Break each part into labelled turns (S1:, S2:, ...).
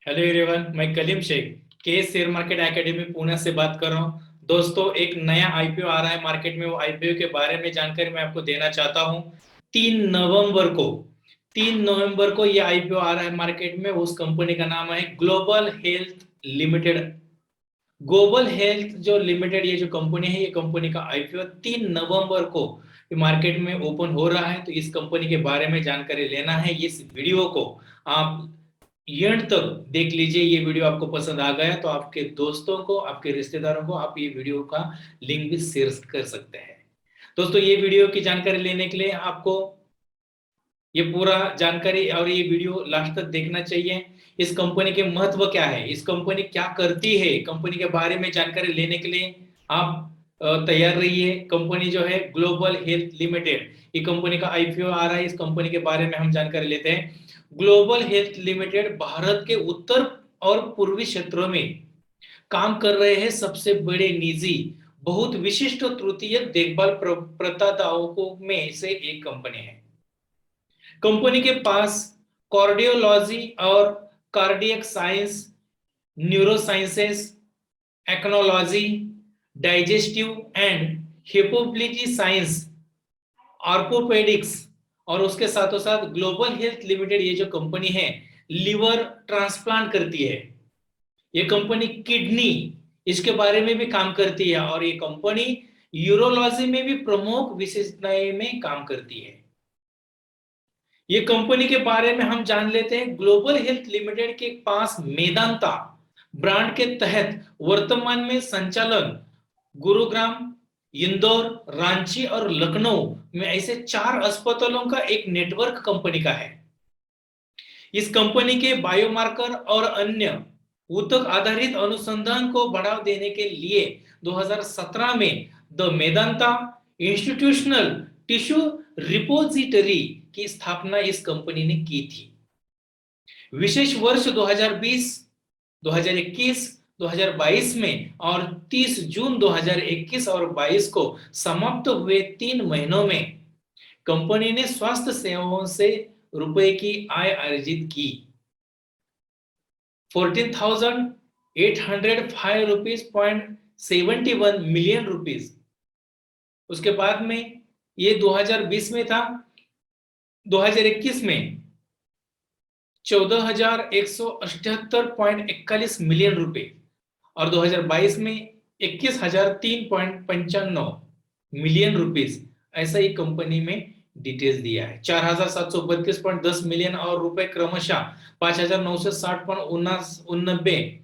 S1: Hello everyone, मैं कलीम शेख के share market academy Pune से बात कर रहा हूँ। दोस्तों, एक नया आईपीओ आ रहा है मार्केट में। वो आईपीओ के बारे में जानकारी मैं आपको देना चाहता हूँ। 3 नवंबर को 3 नवंबर को ये आईपीओ आ रहा है मार्केट में। उस कंपनी का नाम है global health limited. Global health जो लिमिटेड, ये जो कंपनी है, ये कंपनी का आईपीओ 3 नवंबर को मार्केट में ओपन हो रहा है। तो इस कंपनी के बारे में जानकारी लेना है। इस वीडियो को आप एंड तक देख लीजिए। ये वीडियो आपको पसंद आ गया तो आपके दोस्तों को, आपके रिश्तेदारों को आप ये वीडियो का लिंक भी शेयर कर सकते हैं। दोस्तों, ये वीडियो की जानकारी लेने के लिए आपको ये पूरा जानकारी और ये वीडियो लास्ट तक देखना चाहिए। इस कंपनी के महत्व क्या है, इस कंपनी क्या करती है, कंपनी के बारे में जानकारी लेने के लिए आप तैयार रहिए। कंपनी जो है ग्लोबल हेल्थ लिमिटेड, ये कंपनी का आईपीओ आ रहा है। इस कंपनी के बारे में हम जानकारी लेते हैं। ग्लोबल हेल्थ लिमिटेड भारत के उत्तर और पूर्वी क्षेत्रों में काम कर रहे हैं सबसे बड़े निजी बहुत विशिष्ट तृतीयक देखभाल प्रदाताओं में से एक कंपनी है। कंपनी के पास कार्डियोलॉजी और cardiac science, neurosciences, oncology, digestive and हिपोबिलिटी साइंस, ऑर्थोपेडिक्स और उसके साथों साथ ग्लोबल हेल्थ लिमिटेड, ये जो कंपनी है, लिवर ट्रांसप्लांट करती है। ये कंपनी किडनी, इसके बारे में भी काम करती है। और ये कंपनी यूरोलॉजी में भी प्रमुख विशेषताएं में काम करती है। ये कंपनी के बारे में हम जान लेते हैं। ग्लोबल हेल्थ लिमिटेड के पास मेदांता ब्रांड के तहत वर्तमान में संचालन गुरुग्राम, इंदौर, रांची और लखनऊ में ऐसे 4 अस्पतालों का एक नेटवर्क कंपनी का है। इस कंपनी के बायोमार्कर और अन्य ऊतक आधारित अनुसंधान को बढ़ावा देने के लिए 2017 में the Medanta institutional tissue repository की स्थापना इस कंपनी ने की थी। विशेष वर्ष 2020, 2021, 2022 में और 30 जून 2021 और 22 को समाप्त हुए 3 महीनों में कंपनी ने स्वास्थ्य सेवाओं से रुपए की आय अर्जित की। 14,805 रुपीज .71 मिलियन रुपीज। उसके बाद में ये 2020 में था। 2021 में 14,178.41 मिलियन रुपए और 2022 में 21,003.95 मिलियन रुपीज। ऐसा ही कंपनी में डिटेल्स दिया है। 4,732.10 मिलियन और रुपए क्रमशः 5,960.89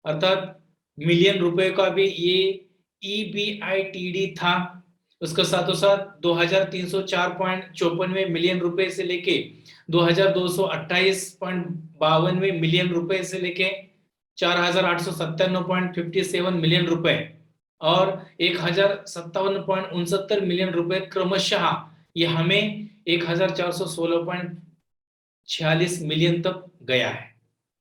S1: अर्थात मिलियन रुपए का भी ये EBITD था। उसके साथों साथ 2,304.54 मिलियन रुपए से लेके 2,228.52 मिलियन रुपए से लेके 4,897.57 मिलियन रुपए और 1,057.69 मिलियन रुपए क्रमशः, ये हमें 1,416.46 मिलियन तक गया है।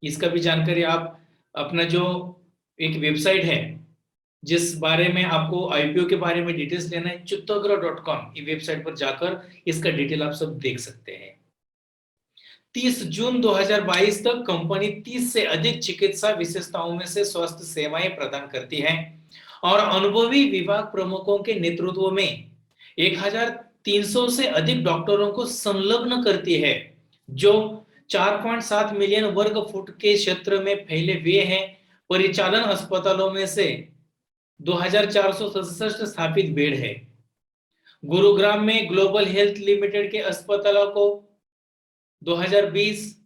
S1: इसका भी जानकारी आप अपना जो एक वेबसाइट है, जिस बारे में आपको आईपीओ के बारे में डिटेल्स लेना है, chittagro.com, ये वेबसाइट पर जाकर इसका डिटेल आप सब देख सकते हैं। 30 जून 2022 तक कंपनी 30 से अधिक चिकित्सा विशेषताओं में से स्वास्थ्य सेवाएं प्रदान करती है और अनुभवी विभाग प्रमुखों के नेतृत्व में 1,300 से अधिक डॉक्टरों को संलग्न करती है, जो 4.7 मिलियन वर्ग फुट के क्षेत्र में फैले हुए हैं। परिचालन अस्पतालों में से 2,467 स्थापित बेड है। गुरुग्राम में ग्लोबल हेल्थ लिमिटेड के अस्पतालों को 2020,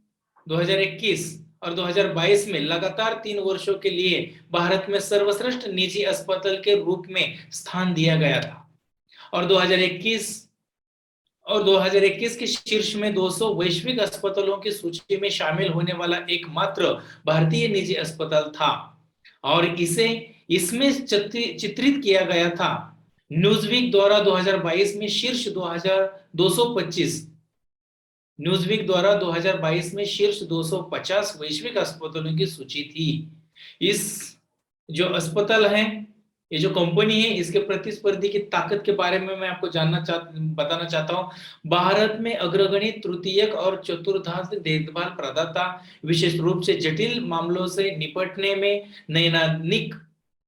S1: 2021 और 2022 में लगातार 3 वर्षों के लिए भारत में सर्वश्रेष्ठ निजी अस्पताल के रूप में स्थान दिया गया था और 2021 के शीर्ष में 200 वैश्विक अस्पतालों की सूची में शामिल होने वाला एकमात्र भारतीय निजी अस्पताल था और इसे इसमें चित्रित किया गया था। न्यूज़वीक द्वारा 2022 में शीर्ष 225 न्यूज़वीक द्वारा 2022 में शीर्ष 250 वैश्विक अस्पतालों की सूची थी। इस जो अस्पताल है, ये जो कंपनी है इसके प्रतिस्पर्धी की ताकत के बारे में मैं आपको बताना चाहता हूँ। भारत में अग्रगणी तृतीयक और चतुर्थांश देखभाल प्रदाता विशेष रूप से जटिल मामलों से निपटने में नैदानिक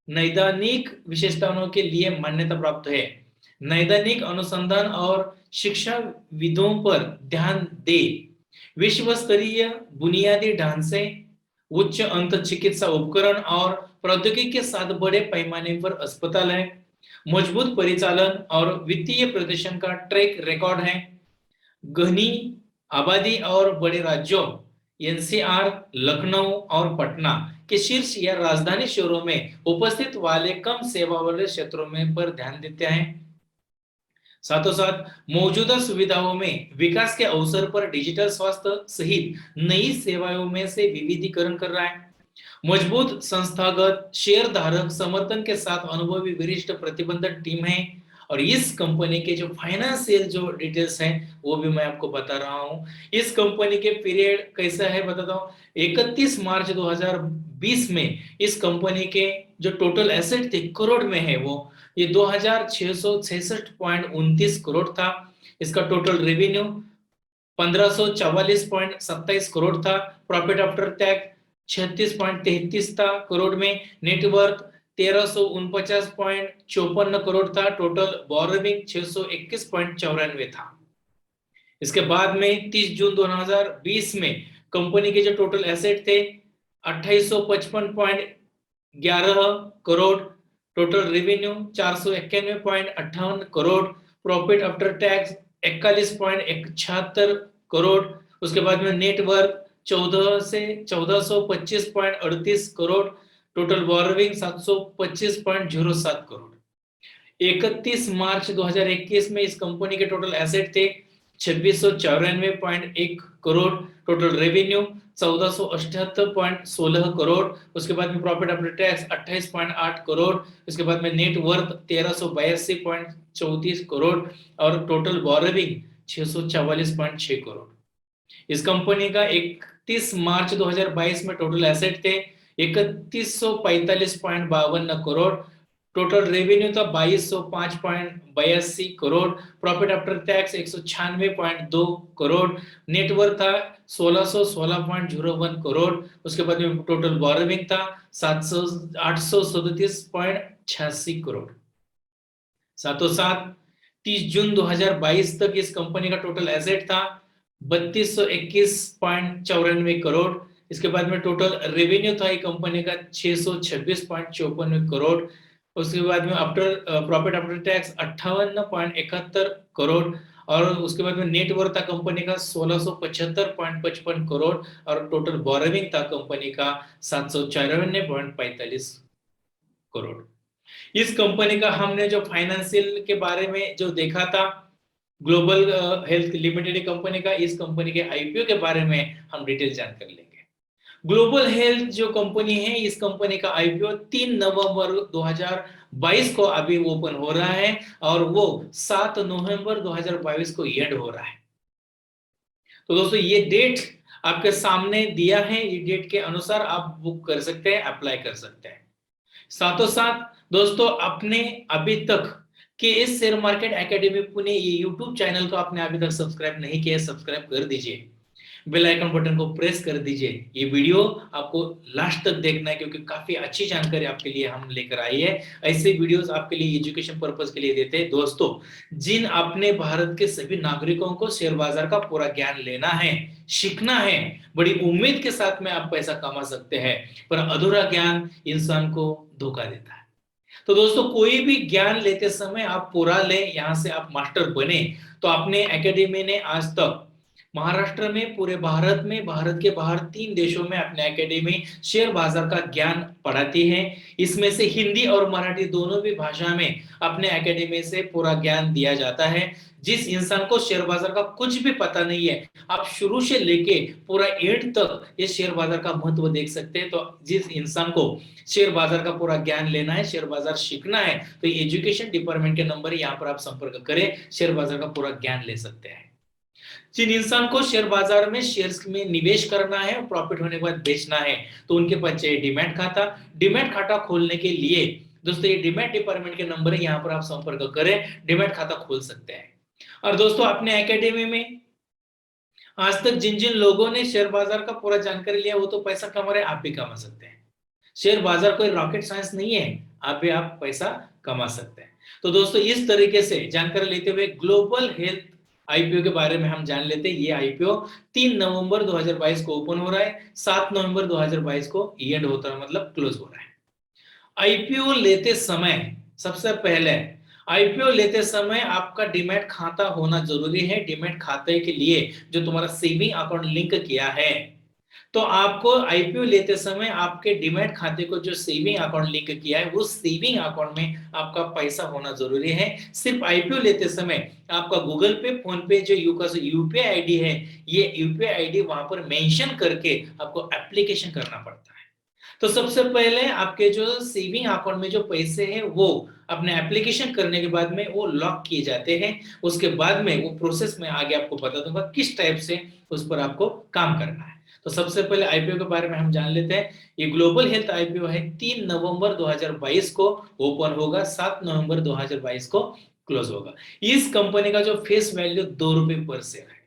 S1: नैदानिक विशेषताओं के लिए मान्यता प्राप्त है। नैदानिक अनुसंधान और शिक्षा विधों पर ध्यान दे, विश्व स्तरीय बुनियादी ढांचे, उच्च अंत चिकित्सा उपकरण और प्रौद्योगिकी के साथ बड़े पैमाने पर अस्पताल है, मजबूत परिचालन और वित्तीय प्रदर्शन का ट्रैक रिकॉर्ड है, घनी आबादी और बड़े राज्यों एनसीआर, लखनऊ और पटना के शीर्ष या राजधानी शहरों में उपस्थित वाले कम सेवा वाले क्षेत्रों में पर ध्यान देते हैं। साथों साथ मौजूदा सुविधाओं में विकास के अवसर पर डिजिटल स्वास्थ्य सहित नई सेवाओं में से विविधीकरण कर रहा है। मजबूत संस्थागत शेयर धारक समर्थन के साथ अनुभवी वरिष्ठ प्रतिबंधक टीम है। और इस कंपनी के जो फाइनेंशियल जो डिटेल्स हैं वो भी मैं आपको बता रहा हूं। इस कंपनी के पीरियड कैसा है बताता हूँ। 31 मार्च 2020 में इस कंपनी के जो टोटल एसेट थे करोड़ में है वो ये 2666.29 करोड़ था। इसका टोटल रेवेन्यू 1544.27 करोड़ था। प्रॉफिट आफ्टर टैक्स 36.33 था करोड़ में। नेटवर्थ 1349.54 करोड़ था। टोटल बोरोविंग 621.94 था। इसके बाद में 30 जून 2020 में कंपनी के जो टोटल एसेट थे 2855.11 crore. Total revenue 491.58 crore. Profit after tax 41.76 crore. उसके बाद में net worth 1425.38 crore. Total borrowing 725.07 crore. 31 मार्च 2021 में इस कंपनी के टोटल एसेट थे 2694.1 करोड़। Total revenue 1478.16 crore. उसके बाद में प्रॉफिट आफ्टर टैक्स 28.8 करोड़। उसके बाद में नेट वर्थ 1382.34 करोड़ और टोटल बोरोविंग 644.6 करोड़। इस कंपनी का 31 मार्च 2022 में टोटल एसेट थे 3145.52 करोड़। टोटल रेवेन्यू था 2205.82 crore. Profit after tax 196.2 crore. Net worth था 1616.01 करोड़। उसके बाद में टोटल बोरोविंग था 837.86 करोड़। साथों साथ 30 जून 2022 तक इस कंपनी का टोटल एसेट था 3221.94 करोड़। इसके बाद में टोटल रेवेन्यू था कंपनी का 626.54 करोड़। उसके बाद में after profit after tax 58.71 crore. और उसके बाद में नेट वर्थ था कंपनी का 1675.55 करोड़ और टोटल बोरोविंग था कंपनी का 794.45 करोड़। इस कंपनी का हमने जो फाइनेंशियल के बारे में जो देखा था, ग्लोबल हेल्थ लिमिटेड कंपनी का, इस कंपनी के आईपीओ के बारे में हम डिटेल जानकारी लेंगे। ग्लोबल हेल्थ जो कंपनी है इस कंपनी का आईपीओ 3 नवंबर 2022 को अभी ओपन हो रहा है और वो 7 नवंबर 2022 को एंड हो रहा है। तो दोस्तों ये डेट आपके सामने दिया है, ये डेट के अनुसार आप बुक कर सकते हैं, अप्लाई कर सकते हैं। साथों साथ दोस्तों आपने अभी तक के इस शेयर मार्केट एकेडमी पुणे ये यूट्यूब चैनल को आपने अभी तक सब्सक्राइब नहीं किया, सब्सक्राइब कर दीजिए, बेल आइकन बटन को प्रेस कर दीजिए। ये वीडियो आपको लास्ट तक देखना है क्योंकि काफी अच्छी जानकारी आपके लिए हम लेकर आई है। ऐसे वीडियोस आपके लिए एजुकेशन पर्पस के लिए देते हैं। दोस्तों जिन अपने भारत के सभी नागरिकों को शेयर बाजार का पूरा ज्ञान लेना है, सीखना है, बड़ी उम्मीद के साथ में आप पैसा कमा सकते हैं, पर अधूरा ज्ञान इंसान को धोखा देता है। तो दोस्तों कोई भी ज्ञान लेते समय आप पूरा लें, यहां से आप मास्टर बने। तो अपने एकेडमी ने आज तक महाराष्ट्र में, पूरे भारत में, भारत के बाहर 3 देशों में अपने एकेडमी शेयर बाजार का ज्ञान पढ़ाती है। इसमें से हिंदी और मराठी दोनों भी भाषा में अपने एकेडमी से पूरा ज्ञान दिया जाता है। जिस इंसान को शेयर बाजार का कुछ भी पता नहीं है, आप शुरू से लेके पूरा एंड तक ये शेयर बाजार का महत्व देख सकते हैं। तो जिस इंसान को शेयर बाजार का पूरा ज्ञान लेना है, शेयर बाजार सीखना है, तो एजुकेशन डिपार्टमेंट के नंबर यहाँ पर आप संपर्क करें, शेयर बाजार का पूरा ज्ञान ले सकते हैं। जिन इंसान को शेयर बाजार में शेयर्स में निवेश करना है और प्रॉफिट होने के बाद बेचना है, तो उनके पास चाहिए डीमैट खाता। डीमैट खाता खोलने के लिए दोस्तों ये डीमैट डिपार्टमेंट के नंबर है, यहाँ पर आप संपर्क करें, डीमैट खाता खोल सकते हैं। और दोस्तों अपने एकेडमी में आज तक जिन जिन लोगों ने शेयर बाजार का पूरा जानकारी लिया वो तो पैसा कमा रहे, आप भी कमा सकते हैं। शेयर बाजार कोई रॉकेट साइंस नहीं है, आप पैसा कमा सकते हैं। तो दोस्तों इस तरीके से जानकारी लेते हुए ग्लोबल हेल्थ आईपीओ के बारे में हम जान लेते हैं। ये आईपीओ 3 नवंबर 2022 को ओपन हो रहा है, 7 नवंबर 2022 को एंड होता है, मतलब क्लोज हो रहा है। आईपीओ लेते समय सबसे पहले आईपीओ लेते समय आपका डीमैट खाता होना जरूरी है। डीमैट खाते के लिए जो तुम्हारा सेविंग अकाउंट लिंक किया है, तो आपको आईपीओ लेते समय आपके डीमैट खाते को जो सेविंग अकाउंट लिंक किया है वो सेविंग अकाउंट में आपका पैसा होना जरूरी है। सिर्फ आईपीओ लेते समय आपका गूगल पे, फोन पे जो यूपीआई आईडी है, ये यूपीआई आईडी वहां पर मेंशन करके आपको एप्लीकेशन करना पड़ता है। तो सबसे पहले आपके जो सेविंग अकाउंट में जो पैसे हैं वो अपने एप्लीकेशन करने के बाद में वो लॉक किए जाते हैं। उसके बाद में वो प्रोसेस में आगे आपको बता दूंगा किस टाइप से उस पर आपको काम करना है। तो सबसे पहले आईपीओ के बारे में हम जान लेते हैं। ये ग्लोबल हेल्थ आईपीओ है, 3 नवंबर 2022 को ओपन होगा, 7 नवंबर 2022 को क्लोज होगा। इस कंपनी का जो फेस वैल्यू 2 रुपए पर शेयर है।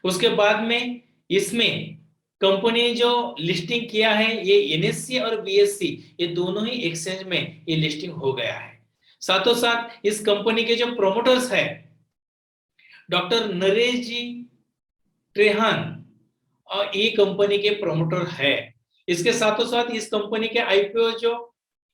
S1: उसके बाद में इसमें कंपनी जो लिस्टिंग किया है ये एनएससी और बीएससी ये दोनों ही एक्सचेंज में ये लिस्टिंग हो गया है। साथों साथ इस कंपनी के जो प्रोमोटर्स है डॉक्टर नरेश जी ट्रेहान, और ये कंपनी के प्रोमोटर है। इसके साथों साथ इस कंपनी के आईपीओ जो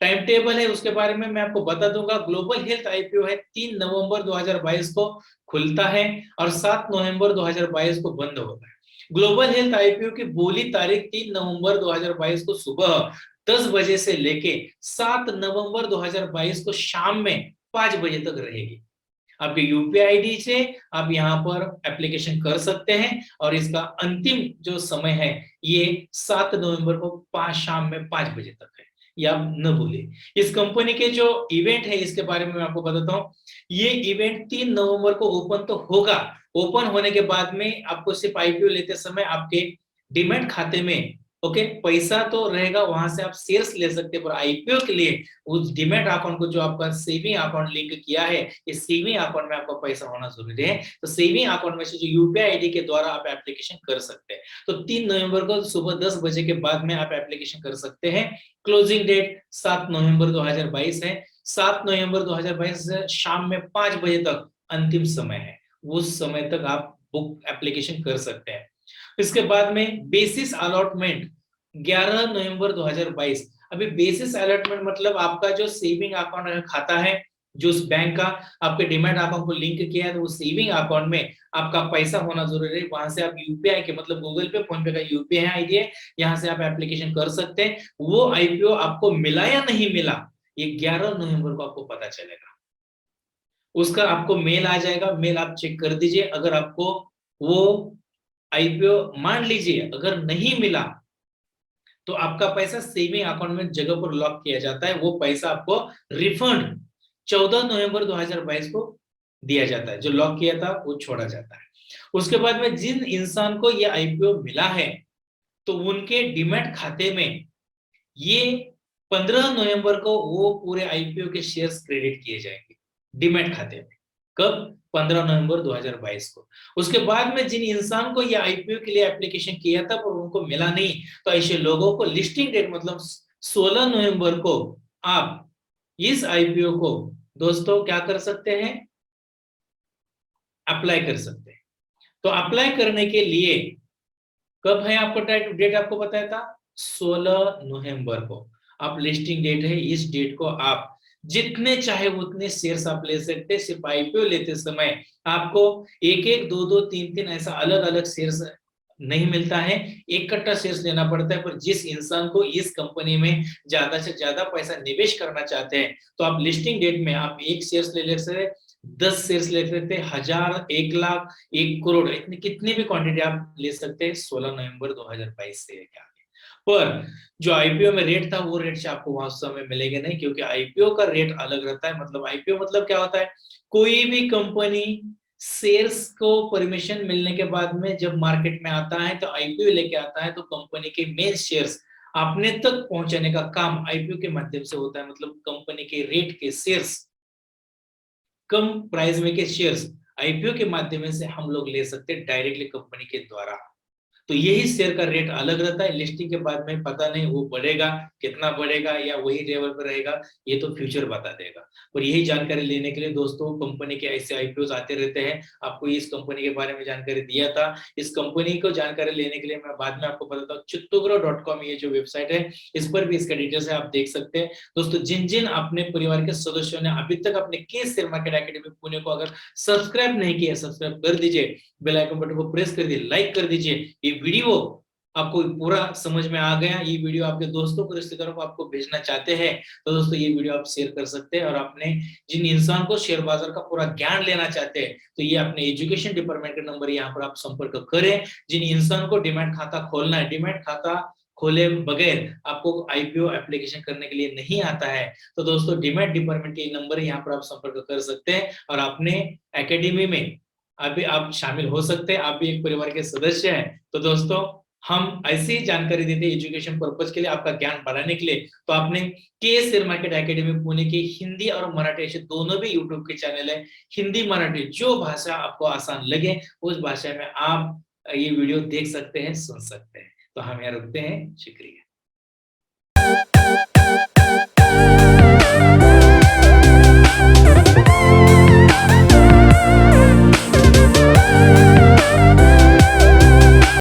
S1: टाइम टेबल है उसके बारे में मैं आपको बता दूंगा। ग्लोबल हेल्थ आईपीओ है 3 नवंबर 2022 को खुलता है और 7 नवंबर 2022 को बंद होता है। ग्लोबल हेल्थ आईपीओ की बोली तारीख 3 नवंबर 2022 को सुबह 10 बजे से लेके 7 नवंबर 2022 को शाम में 5 बजे तक रहेगी। आपके यूपीआई आईडी से आप यहाँ पर एप्लीकेशन कर सकते हैं और इसका अंतिम जो समय है ये 7 नवंबर को शाम में 5 बजे तक है, ये आप न भूलिए। इस कंपनी के जो इवेंट है इसके बारे में मैं आपको बताता हूँ। ये इवेंट 3 नवंबर को ओपन तो होगा। ओपन होने के बाद में आपको सिर्फ आईपीओ लेते समय आपके डीमैट खाते में ओके पैसा तो रहेगा, वहां से आप शेयर्स ले सकते हैं। पर आईपीओ के लिए उस डीमैट अकाउंट को जो आपका सेविंग अकाउंट लिंक किया है, इस सेविंग अकाउंट में आपका पैसा होना जरूरी है। तो सेविंग अकाउंट में से जो यूपीआई आईडी के द्वारा आप एप्लीकेशन कर सकते हैं। तो 3 नवंबर को सुबह 10 बजे के बाद में आप एप्लीकेशन कर सकते हैं। क्लोजिंग डेट 7 नवंबर 2022 है। 7 नवंबर 2022 से शाम में 5 बजे तक अंतिम समय है, उस समय तक आप बुक एप्लीकेशन कर सकते हैं। इसके बाद में बेसिस अलॉटमेंट 11 नवंबर 2022। अभी बेसिस अलॉटमेंट मतलब आपका जो सेविंग अकाउंट खाता है, जो उस बैंक का आपके डीमैट अकाउंट को लिंक किया है, तो वो सेविंग अकाउंट में आपका पैसा होना जरूरी है। वहां से आप यूपीआई के मतलब गूगल पे, फोन पे का यूपीआई आईडी है, यहाँ से आप एप्लीकेशन कर सकते हैं। वो आईपीओ आपको मिला या नहीं मिला ये 11 नवंबर को आपको पता चलेगा। उसका आपको मेल आ जाएगा, मेल आप चेक कर दीजिए। अगर आपको वो आईपीओ मान लीजिए अगर नहीं मिला तो आपका पैसा सेविंग अकाउंट में जगह पर लॉक किया जाता है। वो पैसा आपको रिफंड 14 नवंबर 2022 को दिया जाता है। जो लॉक किया था वो छोड़ा जाता है। उसके बाद में जिन इंसान को ये आईपीओ मिला है तो उनके डीमैट खाते में ये 15 नवंबर को वो पूरे आईपीओ के शेयर्स क्रेडिट किए जाएंगे डीमैट खाते में। कब? 15 नवंबर 2022 को। उसके बाद में जिन इंसान को ये आईपीओ के लिए एप्लीकेशन किया था पर उनको मिला नहीं, तो ऐसे लोगों को लिस्टिंग डेट मतलब 16 नवंबर को आप इस आईपीओ को दोस्तों क्या कर सकते हैं, अप्लाई कर सकते हैं। तो अप्लाई करने के लिए कब है आपको डेट आपको बताया था 16 नवंबर को आप लिस्टिंग डेट है, इस डेट को आप जितने चाहे उतने शेयर्स आप ले सकते हैं। सिर्फ आईपीओ लेते समय आपको एक एक दो दो तीन तीन ऐसा अलग अलग शेयर्स नहीं मिलता है, इकट्ठा शेयर्स लेना पड़ता है। पर जिस इंसान को इस कंपनी में ज्यादा से ज्यादा पैसा निवेश करना चाहते हैं तो आप लिस्टिंग डेट में आप एक शेयर्स ले सकते हैं, 10 शेयर्स ले सकते हैं, 1000, 1 लाख, 1 करोड़, इतनी कितनी भी क्वांटिटी आप ले सकते हैं 16 नवंबर 2022 से लेकर आगे। पर जो आईपीओ में रेट था वो रेट से आपको वहां उस समय मिलेगा नहीं, क्योंकि आईपीओ का रेट अलग रहता है। मतलब आईपीओ मतलब क्या होता है, कोई भी कंपनी शेयर्स को परमिशन मिलने के बाद में जब मार्केट में आता है तो आईपीओ लेके आता है तो कंपनी के मेन शेयर्स अपने तक पहुंचाने का काम आईपीओ के माध्यम से होता है। मतलब कंपनी के रेट के शेयर्स, कम प्राइस में के शेयर्स आईपीओ के माध्यम से हम लोग ले सकते हैं डायरेक्टली कंपनी के द्वारा। तो यही शेयर का रेट अलग रहता है। लिस्टिंग के बाद में पता नहीं वो बढ़ेगा, कितना बढ़ेगा या वही लेवल पर रहेगा, ये तो फ्यूचर बता देगा। और यही जानकारी लेने के लिए दोस्तों कंपनी के ऐसे आईपीओ आते रहते हैं। आपको इस कंपनी के बारे में जानकारी दिया था। इस कंपनी को जानकारी लेने के लिए मैं बाद में आपको बताता हूँ। chittagro.com ये जो वेबसाइट है, इस पर भी इसका डिटेल्स है, आप देख सकते हैं। दोस्तों जिन जिन अपने परिवार के सदस्यों ने अभी तक अपने के शेयर मार्केट एकेडमी पुणे को अगर सब्सक्राइब नहीं किया, सब्सक्राइब कर दीजिए, बेल आइकन बटन को प्रेस कर दीजिए, लाइक कर दीजिए। ये वीडियो आपको पूरा समझ में आ गया, ये वीडियो आपके दोस्तों को, रिश्तेदारों को आपको भेजना चाहते हैं तो दोस्तों ये वीडियो आप शेयर कर सकते हैं। और अपने जिन इंसान को शेयर बाजार का पूरा ज्ञान लेना चाहते हैं तो ये अपने एजुकेशन डिपार्टमेंट का नंबर यहाँ पर आप संपर्क करें। जिन इंसान को डिमैट खाता खोलना है, डिमैट खाता खोले बगैर आपको आईपीओ एप्लीकेशन करने के लिए नहीं आता है, तो दोस्तों डिमैट डिपार्टमेंट के नंबर यहाँ पर आप संपर्क कर सकते हैं और अपने एकेडमी में अभी आप शामिल हो सकते हैं। आप भी एक परिवार के सदस्य हैं। तो दोस्तों हम ऐसी ही जानकारी देते हैं एजुकेशन पर्पज के लिए, आपका ज्ञान बढ़ाने के लिए। तो आपने के शेयर मार्केट एकेडमी पुणे की हिंदी और मराठी ऐसे दोनों भी यूट्यूब के चैनल है। हिंदी मराठी जो भाषा आपको आसान लगे उस भाषा में आप ये वीडियो देख सकते हैं, सुन सकते हैं। तो हम यहाँ रुकते हैं, शुक्रिया।